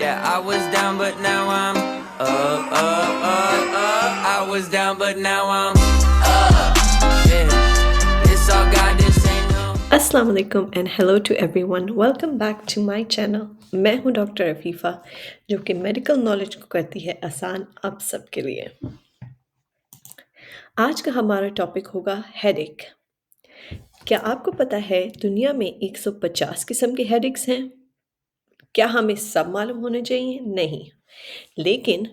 that. I was down, but now I'm up, up, up, up. I was down, but now I'm up. Yeah, it's all God, this ain't no. अस्सलाम वालेकुम and hello to everyone welcome back to my channel. मैं हूं doctor Afifa जो कि medical knowledge को करती है आसान आप सबके लिए। आज का हमारा टॉपिक होगा हेडेक। क्या आपको पता है दुनिया में 150 किस्म के हेडेक्स हैं? क्या हमें सब मालूम होने चाहिए? नहीं, लेकिन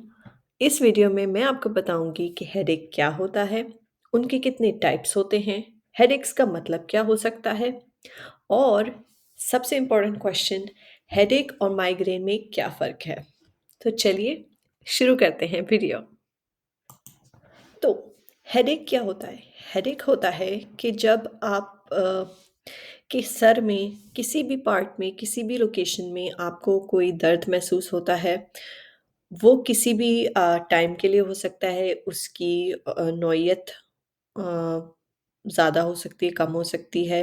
इस वीडियो में मैं आपको बताऊंगी कि हेडेक क्या होता है, उनके कितने टाइप्स होते हैं, हेडेक्स का मतलब क्या हो सकता है और सबसे इम्पोर्टेंट क्वेश्चन, हेडेक और माइग्रेन में क्या फ़र्क है? तो चलिए शुरू करते हैं वीडियो। तो हेडेक क्या होता है? हेडेक होता है कि जब आप के सर में किसी भी पार्ट में, किसी भी लोकेशन में आपको कोई दर्द महसूस होता है, वो किसी भी टाइम के लिए हो सकता है, उसकी नौइयत अ, ज़्यादा हो सकती है, कम हो सकती है।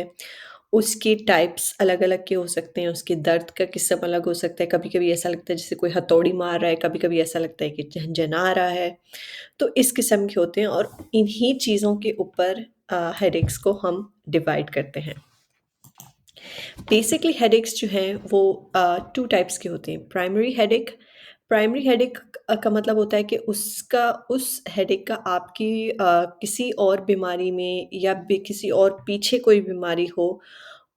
उसके टाइप्स अलग-अलग के हो सकते हैं, उसके दर्द का किस्म अलग हो सकता है। कभी-कभी ऐसा लगता है जैसे कोई हथौड़ी मार रहा है, कभी-कभी ऐसा लगता है कि झनझना रहा है। तो इस किस्म के होते हैं और इन्हीं चीज़ों के ऊपर हेडेक्स को हम डिवाइड करते हैं। बेसिकली हेडेक्स जो हैं वो 2 टाइप्स के होते हैं। प्राइमरी हेडेक का मतलब होता है कि उस हेडेक का आपकी किसी और बीमारी में या किसी और पीछे कोई बीमारी हो,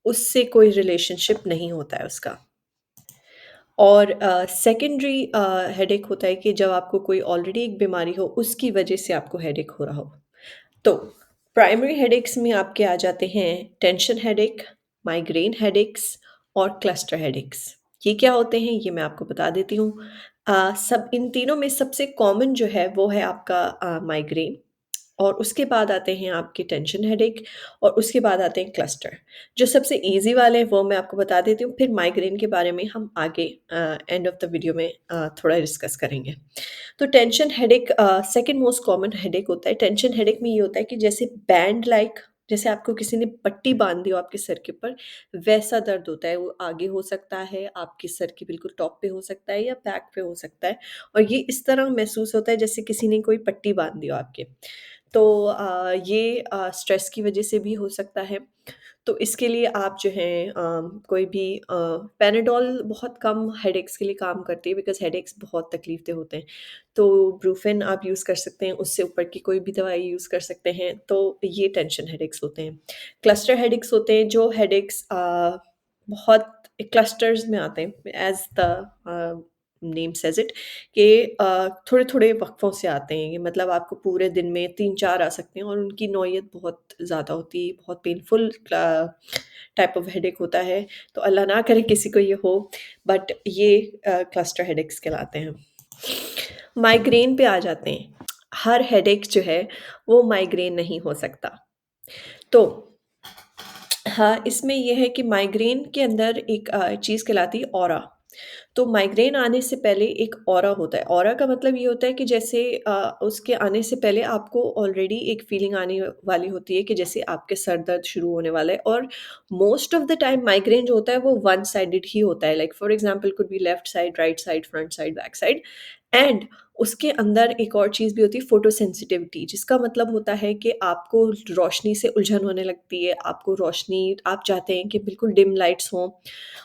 उससे कोई रिलेशनशिप नहीं होता है उसका। और सेकेंडरी हेडेक होता है कि जब आपको कोई ऑलरेडी एक बीमारी हो, उसकी वजह से आपको हेडेक हो रहा हो। तो प्राइमरी हेडेक्स में आपके आ जाते हैं टेंशन हेडेक, माइग्रेन हेडेक्स और क्लस्टर हेडेक्स। ये क्या होते हैं ये मैं आपको बता देती हूँ। सब इन तीनों में सबसे कॉमन जो है वो है आपका माइग्रेन और उसके बाद आते हैं आपके टेंशन हेडेक और उसके बाद आते हैं क्लस्टर। जो सबसे ईज़ी वाले हैं वो मैं आपको बता देती हूँ, फिर माइग्रेन के बारे में हम आगे एंड ऑफ द वीडियो में थोड़ा डिस्कस करेंगे। तो tension headache second most common headache होता है। टेंशन हेडेक में ये होता है कि जैसे बैंड लाइक, जैसे आपको किसी ने पट्टी बांध दी हो आपके सर के ऊपर, वैसा दर्द होता है। वो आगे हो सकता है, आपके सर के बिल्कुल टॉप पे हो सकता है या बैक पे हो सकता है और ये इस तरह महसूस होता है जैसे किसी ने कोई पट्टी बांध दी हो आपके। तो ये स्ट्रेस की वजह से भी हो सकता है। तो इसके लिए आप जो हैं कोई भी पैराडॉल बहुत कम हेडेक्स के लिए काम करती है बिकॉज़ हेडेक्स बहुत तकलीफ़ देह होते हैं। तो ब्रूफेन आप यूज़ कर सकते हैं, उससे ऊपर की कोई भी दवाई यूज़ कर सकते हैं, तो ये टेंशन हेडेक्स होते हैं। क्लस्टर हेडेक्स होते हैं जो हेडेक्स बहुत क्लस्टर्स में आते हैं as the name says it कि थोड़े-थोड़े वक़्फ़ों से आते हैं। ये मतलब आपको पूरे दिन में 3-4 आ सकते हैं और उनकी नौइयत बहुत ज़्यादा होती है, बहुत पेनफुल टाइप ऑफ हेडेक होता है। तो अल्लाह ना करे किसी को ये हो, बट ये क्लस्टर हेडेक्स कहलाते हैं। माइग्रेन पे आ जाते हैं। हर हेडेक जो है वो माइग्रेन नहीं हो सकता। तो हाँ, इसमें ये है कि माइग्रेन के अंदर एक चीज़ कहलाती है ऑरा। तो माइग्रेन आने से पहले एक ऑरा होता है। ऑरा का मतलब ये होता है कि जैसे उसके आने से पहले आपको ऑलरेडी एक फीलिंग आने वाली होती है कि जैसे आपके सर दर्द शुरू होने वाला है और most of the time migraine जो होता है वो वन साइडेड ही होता है। Like for example could be left side, right side, front side, back side and उसके अंदर एक और चीज़ भी होती है फोटो सेंसिटिविटी, जिसका मतलब होता है कि आपको रोशनी से उलझन होने लगती है, आपको रोशनी आप चाहते हैं कि बिल्कुल डिम लाइट्स हों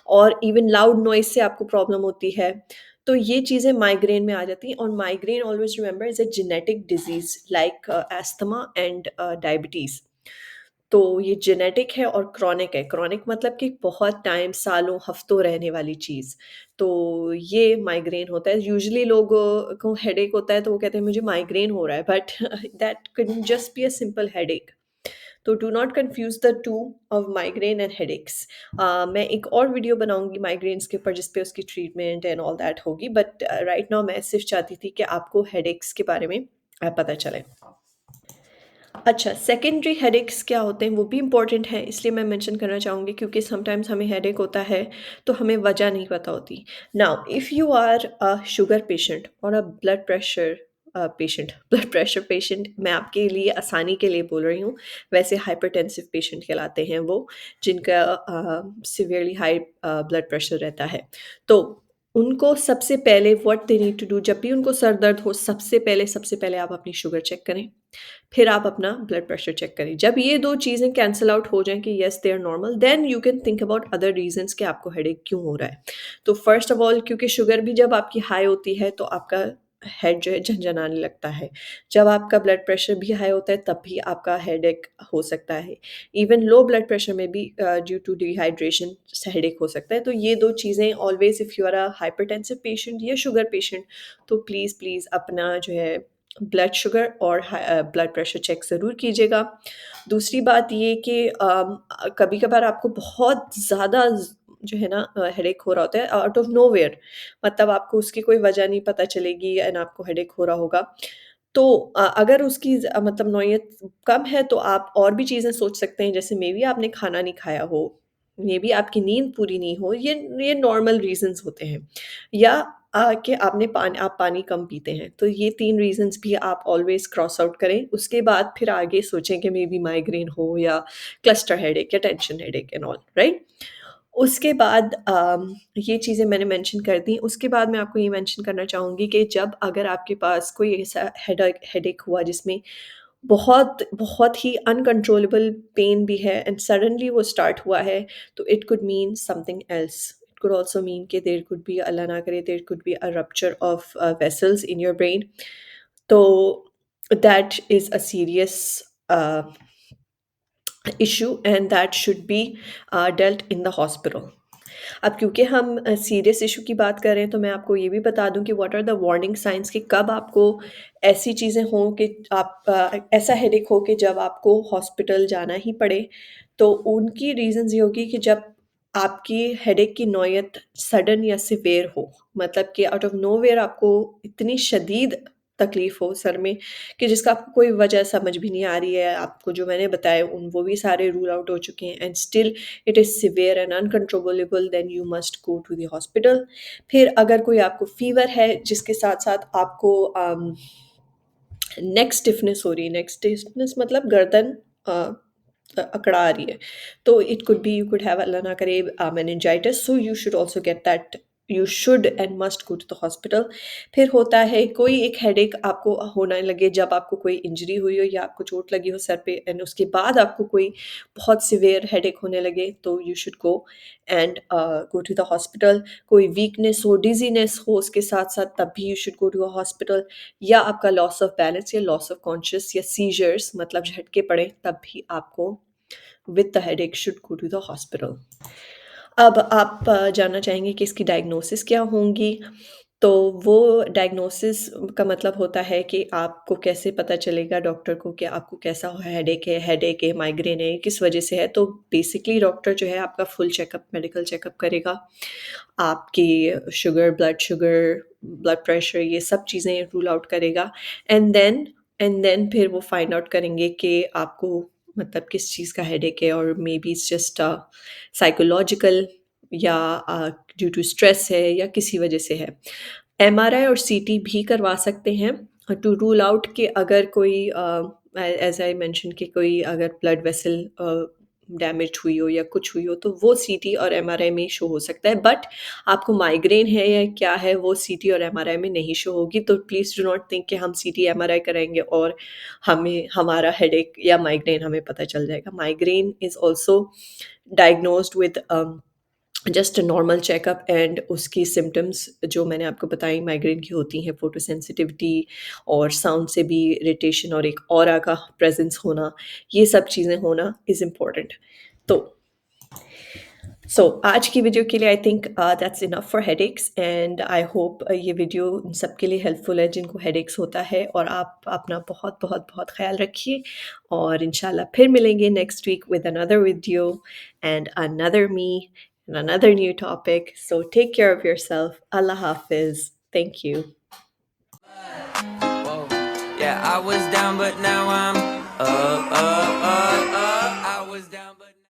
और इवन लाउड नॉइज़ से आपको प्रॉब्लम होती है। तो ये चीज़ें माइग्रेन में आ जाती हैं और migraine always remember is a genetic disease like asthma and diabetes. तो ये जेनेटिक है और क्रॉनिक है। क्रॉनिक मतलब कि बहुत टाइम, सालों, हफ्तों रहने वाली चीज़। तो ये माइग्रेन होता है। यूजुअली लोगों को हेडेक होता है तो वो कहते हैं मुझे माइग्रेन हो रहा है but that can just be a simple headache. तो do not confuse the two of migraine and headaches. मैं एक और वीडियो बनाऊँगी माइग्रेन्स के ऊपर जिस पे उसकी ट्रीटमेंट एंड ऑल दैट होगी बट राइट नाउ मैं सिर्फ़ चाहती थी कि आपको हेडेक्स के बारे में पता चले। अच्छा, सेकेंडरी हेडेक्स क्या होते हैं वो भी इम्पोर्टेंट है, इसलिए मैं मेंशन करना चाहूँगी क्योंकि समटाइम्स हमें हेडेक होता है तो हमें वजह नहीं पता होती। Now if you are a sugar patient और a blood pressure patient blood pressure patient मैं आपके लिए आसानी के लिए बोल रही हूँ, वैसे हाइपरटेंसिव पेशेंट कहलाते हैं वो जिनका सीवियरली हाई ब्लड प्रेशर रहता है। तो उनको सबसे पहले what they need to do, जब भी उनको सर दर्द हो सबसे पहले आप अपनी शुगर चेक करें, फिर आप अपना ब्लड प्रेशर चेक करें। जब ये 2 चीज़ें कैंसल आउट हो जाएँ कि yes they are normal, then you can think about other reasons कि आपको हेडेक क्यों हो रहा है। तो फर्स्ट ऑफ ऑल, क्योंकि शुगर भी जब आपकी हाई होती है तो आपका हेड जो है झनझनाने लगता है। जब आपका ब्लड प्रेशर भी हाई होता है तब भी आपका हेडेक हो सकता है। इवन लो ब्लड प्रेशर में भी ड्यू टू डिहाइड्रेशन हेडेक हो सकता है। तो ये 2 चीज़ें always, if you are a hypertensive patient या शुगर पेशेंट, तो प्लीज़ अपना जो है ब्लड शुगर और ब्लड प्रेशर चेक ज़रूर कीजिएगा। दूसरी बात ये कि कभी-कभार आपको बहुत ज़्यादा जो है ना हेडेक हो रहा होता है आउट ऑफ नोवेयर, मतलब आपको उसकी कोई वजह नहीं पता चलेगी एंड आपको हेडेक हो रहा होगा। तो अगर उसकी मतलब नौयत कम है तो आप और भी चीज़ें सोच सकते हैं, जैसे मेबी आपने खाना नहीं खाया हो, मेबी आपकी नींद पूरी नहीं हो, ये नॉर्मल रीज़न्स होते हैं। या कि आप पानी कम पीते हैं। तो ये 3 रीज़न्स भी आप ऑलवेज़ क्रॉस आउट करें। उसके बाद फिर आगे सोचें कि मेबी माइग्रेन हो या क्लस्टर हेडेक या tension headache and all, right? उसके बाद ये चीज़ें मैंने मेंशन कर दी। उसके बाद मैं आपको ये मेंशन करना चाहूँगी कि जब अगर आपके पास कोई ऐसा हेडेक हुआ जिसमें बहुत ही अनकंट्रोलेबल पेन भी है एंड सडनली वो स्टार्ट हुआ है, तो it could mean something else. It could also mean कि देयर कुड बी, अल्लाह ना करे, there could be a rupture of vessels in your brain. तो that is a serious uh, issue and that should be dealt in the hospital. अब क्योंकि हम serious issue की बात कर रहे हैं तो मैं आपको ये भी बता दूं कि what are the warning signs कि कब आपको ऐसी चीज़ें हों कि ऐसा हेडेक हो कि जब आपको हॉस्पिटल जाना ही पड़े। तो उनकी रीज़न्स ये होगी कि जब आपकी हेडेक की नौयत सडन या सिवियर हो, मतलब कि आउट ऑफ नोवेयर आपको इतनी शदीद तकलीफ़ हो सर में कि जिसका आपको कोई वजह समझ भी नहीं आ रही है। आपको जो मैंने बताए उन वो भी सारे रूल आउट हो चुके हैं and still it is severe and uncontrollable, then you must go to the hospital. फिर अगर कोई आपको फ़ीवर है जिसके साथ-साथ आपको नेक स्टिफनेस हो रही है, नेक स्टिफनेस मतलब गर्दन अकड़ा रही है। तो it could be, you could have, Allah ना करे, meningitis, so you should also get that, you should and must go to the hospital. फिर होता है कोई एक हेडेक आपको होने लगे जब आपको कोई इंजरी हुई हो या आपको चोट लगी हो सर पे एंड उसके बाद आपको कोई बहुत सीवियर हेडेक होने लगे, तो you should go and go to the hospital. कोई वीकनेस हो, डिज़ीनेस हो उसके साथ-साथ, तब भी you should go to a hospital. या आपका लॉस ऑफ बैलेंस या लॉस ऑफ कॉन्शियस या सीजर्स मतलब झटके पड़े, तब भी आपको with the headache should go to the hospital. अब आप जानना चाहेंगे कि इसकी डायग्नोसिस क्या होंगी? तो वो डायग्नोसिस का मतलब होता है कि आपको कैसे पता चलेगा डॉक्टर को कि आपको कैसा हेडेक है, माइग्रेन है, किस वजह से है। तो बेसिकली डॉक्टर जो है आपका फुल चेकअप, मेडिकल चेकअप करेगा। आपकी शुगर, ब्लड प्रेशर, ये सब चीज़ें रूल आउट करेगा एंड देन फिर वो फाइंड आउट करेंगे कि आपको मतलब किस चीज़ का हेडेक है, और may be it's just psychological या ड्यू टू स्ट्रेस है या किसी वजह से है। एमआरआई और सीटी भी करवा सकते हैं टू रूल आउट कि अगर कोई एज़ आई मेंशन कि कोई अगर ब्लड वेसल डैमेज हुई हो या कुछ हुई हो, तो वो सीटी और एमआरआई में शो हो सकता है। बट आपको माइग्रेन है या क्या है वो सीटी और एमआरआई में नहीं शो होगी। तो प्लीज़ डू नॉट थिंक कि हम सीटी एमआरआई कराएँगे और हमें हमारा हेडेक या माइग्रेन हमें पता चल जाएगा। Migraine is also diagnosed with just a normal checkup and उसकी सिम्पटम्स जो मैंने आपको बताई माइग्रेन की होती हैं, फोटो सेंसिटिविटी और साउंड से भी इरिटेशन और एक ऑरा का प्रेजेंस होना, ये सब चीज़ें होना इज़ इम्पॉर्टेंट। तो आज की वीडियो के लिए I think that's enough for headaches and I hope ये वीडियो उन सबके लिए हेल्पफुल है जिनको हेडेक्स होता है, और आप अपना बहुत बहुत बहुत ख्याल रखिए और इंशाल्लाह फिर मिलेंगे next week with another video and another me and another new topic. So take care of yourself. Allah Hafiz. Thank you. Whoa. Yeah, I was down, but now I'm up, up, up, up.